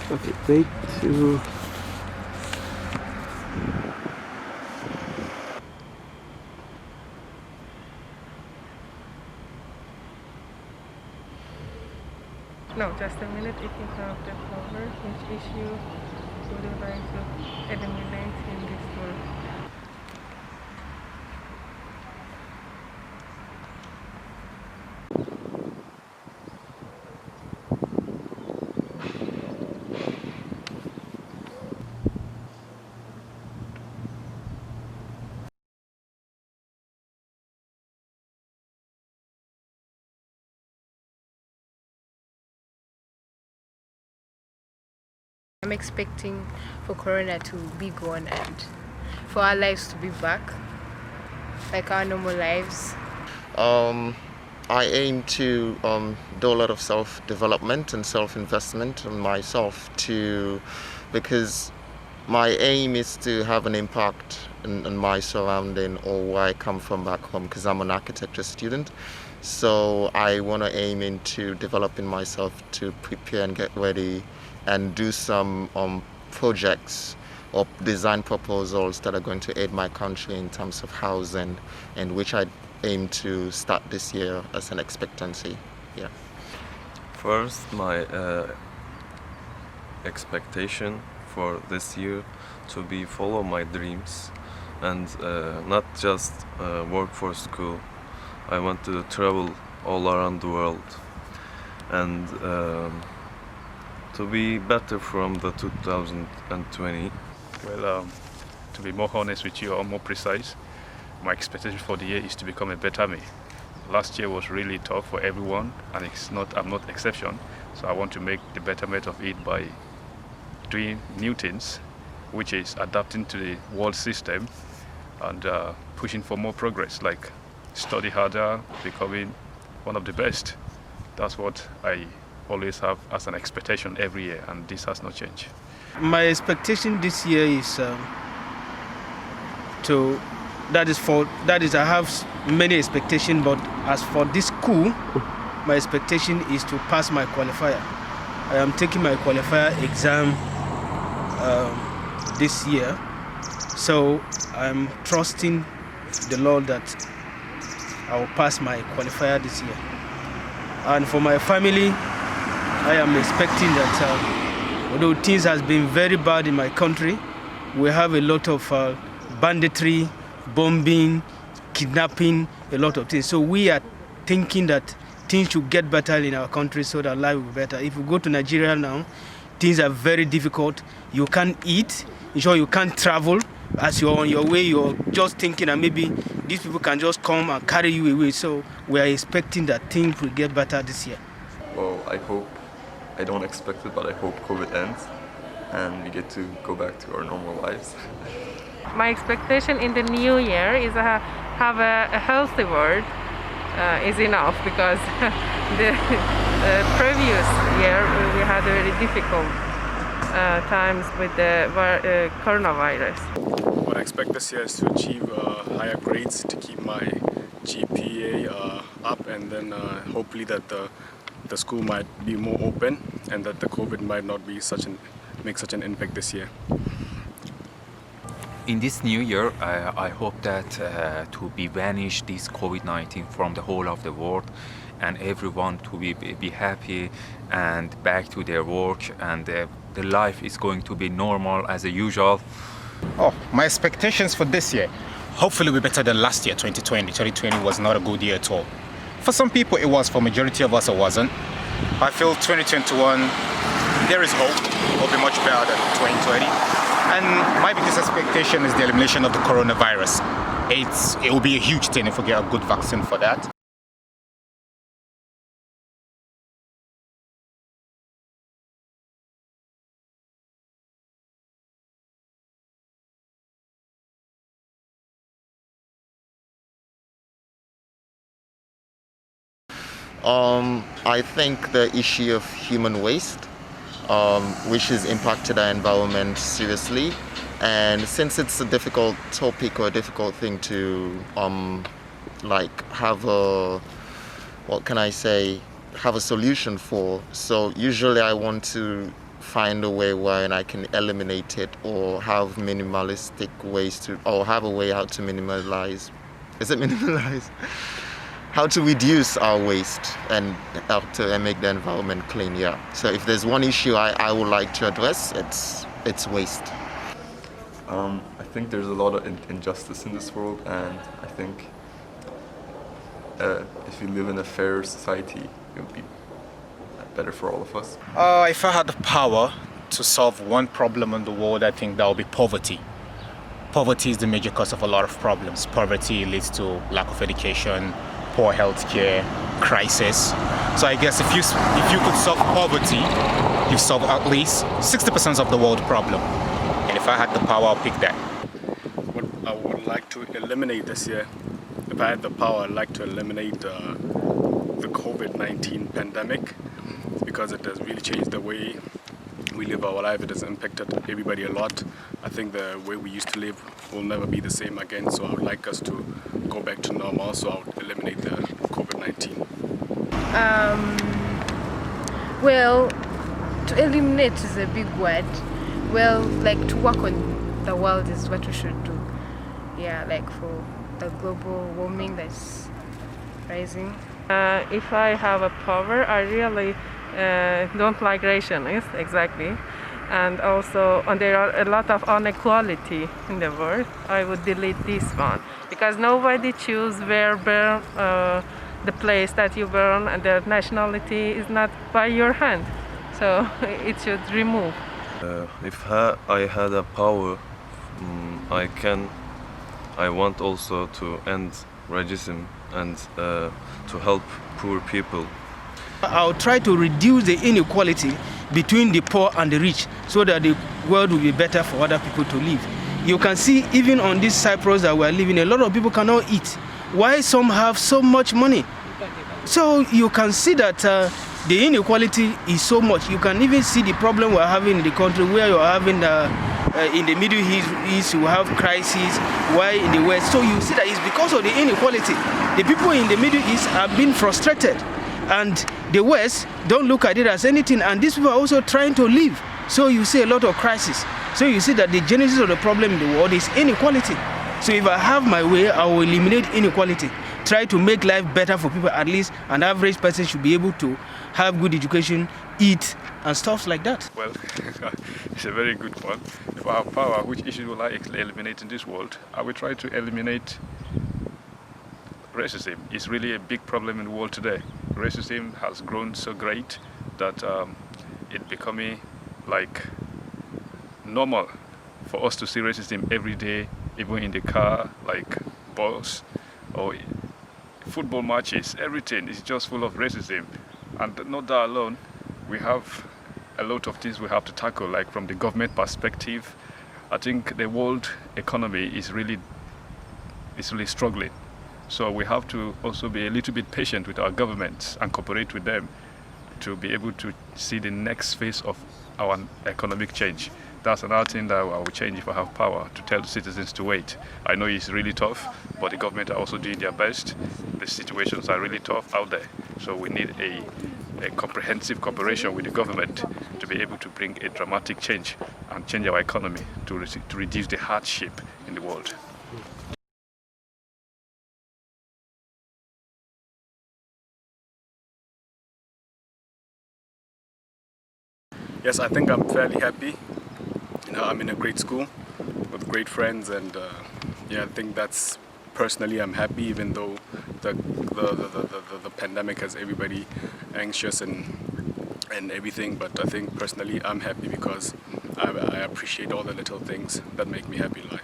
Okay, wait to. No, just a minute. If you have the flower, which issue would you like to eliminate in this work? I'm expecting for Corona to be gone and for our lives to be back, like our normal lives. I aim to do a lot of self-development and self-investment in myself because my aim is to have an impact in my surrounding or where I come from back home because I'm an architecture student. So I want to aim into developing myself to prepare and get ready and do some projects or design proposals that are going to aid my country in terms of housing, and which I aim to start this year as an expectancy. Yeah. First, my expectation for this year to be follow my dreams and not just work for school. I want to travel all around the world and to be better from the 2020. Well, to be more honest with you or more precise, my expectation for the year is to become a better me. Last year was really tough for everyone, and I'm not exception. So I want to make the betterment of it by doing new things, which is adapting to the world system and pushing for more progress, like study harder, becoming one of the best. That's what I always have as an expectation every year, and this has not changed. My expectation this year is I have many expectations, but as for this school, my expectation is to pass my qualifier. I am taking my qualifier exam this year, so I'm trusting the Lord that I will pass my qualifier this year. And for my family, I am expecting that although things has been very bad in my country, we have a lot of banditry, bombing, kidnapping, a lot of things. So we are thinking that things should get better in our country so that life will be better. If you go to Nigeria now, things are very difficult. You can't eat, you can't travel. As you're on your way, you're just thinking that maybe these people can just come and carry you away. So we are expecting that things will get better this year. Well, I don't expect it, but I hope COVID ends and we get to go back to our normal lives. My expectation in the new year is have a healthy world is enough, because the previous year we had very difficult times with the coronavirus. What I expect this year is to achieve higher grades, to keep my GPA up, and then hopefully that the school might be more open and that the COVID might not be make such an impact this year. In this new year, I hope that to be vanish this COVID-19 from the whole of the world, and everyone to be happy and back to their work, and the life is going to be normal as usual. Oh, my expectations for this year, hopefully will be better than last year, 2020. 2020 was not a good year at all. For some people it was, for majority of us it wasn't. I feel 2021, there is hope. It will be much better than 2020. And my biggest expectation is the elimination of the coronavirus. It will be a huge thing if we get a good vaccine for that. I think the issue of human waste, which has impacted our environment seriously, and since it's a difficult topic or a difficult thing to have a, what can I say, have a solution for, so usually I want to find a way where I can eliminate it or have minimalistic ways to, or have a way how to minimalize. Is it minimalize? How to reduce our waste and help to make the environment clean, yeah. So if there's one issue I would like to address, it's waste. I think there's a lot of injustice in this world, and I think if we live in a fair society, it would be better for all of us. If I had the power to solve one problem in the world, I think that would be poverty. Poverty is the major cause of a lot of problems. Poverty leads to lack of education, poor healthcare, crisis. So I guess if you could solve poverty, you've solved at least 60% of the world problem. And if I had the power, I'll pick that. What I would like to eliminate this year, if I had the power, I'd like to eliminate the COVID-19 pandemic, because it has really changed the way we live our life. It has impacted everybody a lot. I think the way we used to live will never be the same again, so I would like us to go back to normal, so I would eliminate the COVID-19. Well, to eliminate is a big word. Well, like to work on the world is what we should do. Yeah, like for the global warming that's rising. If I have a power, I really don't like rationalists, exactly. And also, there are a lot of inequality in the world. I would delete this one, because nobody choose where burn, the place that you burn, and the nationality is not by your hand. So it should remove. If I had a power, I want also to end racism and to help poor people. I'll try to reduce the inequality between the poor and the rich, so that the world will be better for other people to live. You can see even on this Cyprus that we're living, a lot of people cannot eat. Why some have so much money? So you can see that the inequality is so much. You can even see the problem we're having in the country, where you're having in the Middle East, you have crisis, why in the West. So you see that it's because of the inequality. The people in the Middle East are being frustrated, and the West don't look at it as anything, and these people are also trying to live. So you see a lot of crisis. So you see that the genesis of the problem in the world is inequality. So if I have my way, I will eliminate inequality. Try to make life better for people. At least an average person should be able to have good education, eat, and stuff like that. Well, it's a very good one. If I have power, which issue will I eliminate in this world? I will try to eliminate racism. It's really a big problem in the world today. Racism has grown so great that it's becoming like normal for us to see racism every day, even in the car, like bus or football matches. Everything is just full of racism. And not that alone, we have a lot of things we have to tackle, like from the government perspective. I think the world economy is really struggling. So we have to also be a little bit patient with our governments and cooperate with them to be able to see the next phase of our economic change. That's another thing that I will change if I have power, to tell the citizens to wait. I know it's really tough, but the government are also doing their best. The situations are really tough out there. So we need a comprehensive cooperation with the government to be able to bring a dramatic change and change our economy to reduce the hardship in the world. Yes, I think I'm fairly happy. I'm in a great school with great friends, and yeah, I think that's personally I'm happy, even though the pandemic has everybody anxious and everything. But I think personally I'm happy because I appreciate all the little things that make me happy in life.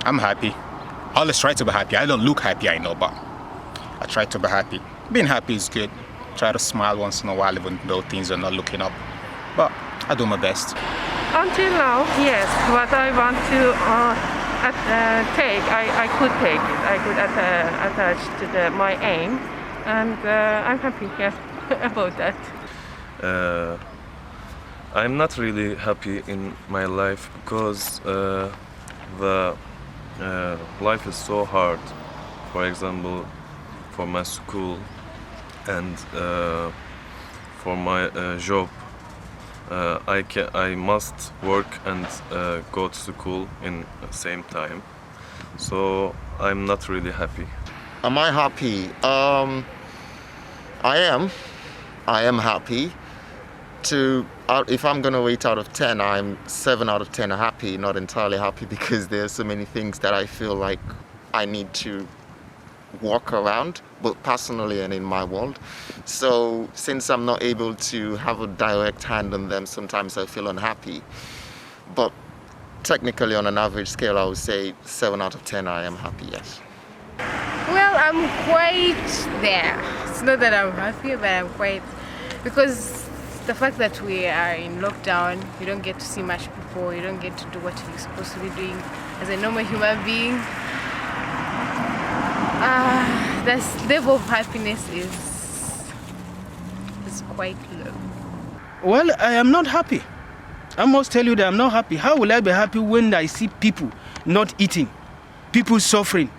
I'm happy. I always try to be happy. I don't look happy, I know, but I try to be happy. Being happy is good. Try to smile once in a while, even though things are not looking up. But I do my best. Until now, yes, what I want to take, I could take it. I could attach to my aim, and I'm happy, yes, about that. I'm not really happy in my life because the life is so hard. For example, for my school and for my job. I must work and go to school in the same time. So I'm not really happy. Am I happy? I am happy. If I'm gonna rate out of 10, I'm 7 out of 10 happy, not entirely happy because there are so many things that I feel like I need to work around, both personally and in my world. So since I'm not able to have a direct hand on them, sometimes I feel unhappy. But technically on an average scale, I would say 7 out of 10 I am happy, yes. Well, I'm quite there. It's not that I'm happy, but I'm quite, because the fact that we are in lockdown, you don't get to see much people, you don't get to do what you're supposed to be doing as a normal human being. The level of happiness is quite low. Well, I am not happy. I must tell you that I'm not happy. How will I be happy when I see people not eating, people suffering?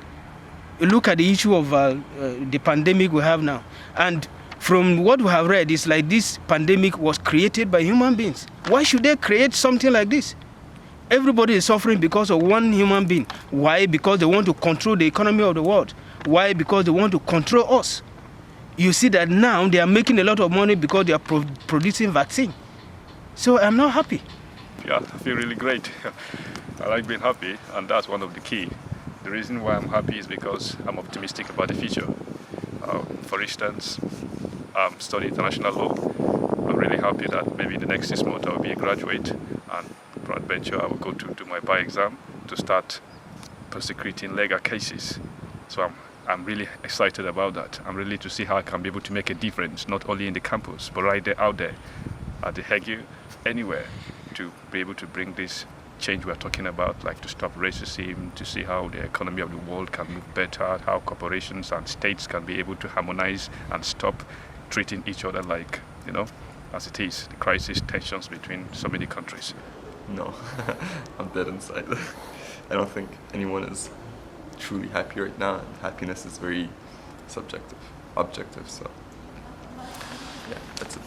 Look at the issue of the pandemic we have now. And from what we have read, it's like this pandemic was created by human beings. Why should they create something like this? Everybody is suffering because of one human being. Why? Because they want to control the economy of the world. Why? Because they want to control us. You see that now they are making a lot of money because they are producing vaccine. So I'm not happy. Yeah, I feel really great. I like being happy, and that's one of the key. The reason why I'm happy is because I'm optimistic about the future. For instance, I'm studying international law. I'm really happy that maybe in the next 6 months I will be a graduate, and peradventure I will go to do my bar exam to start prosecuting legal cases. So I'm really excited about that. I'm really to see how I can be able to make a difference, not only in the campus, but right there, out there, at the Hague, anywhere, to be able to bring this change we're talking about, like to stop racism, to see how the economy of the world can move better, how corporations and states can be able to harmonize and stop treating each other like, as it is, the crisis, tensions between so many countries. No, I'm dead inside. I don't think anyone is truly happy right now. Happiness is very objective. So, yeah, that's it.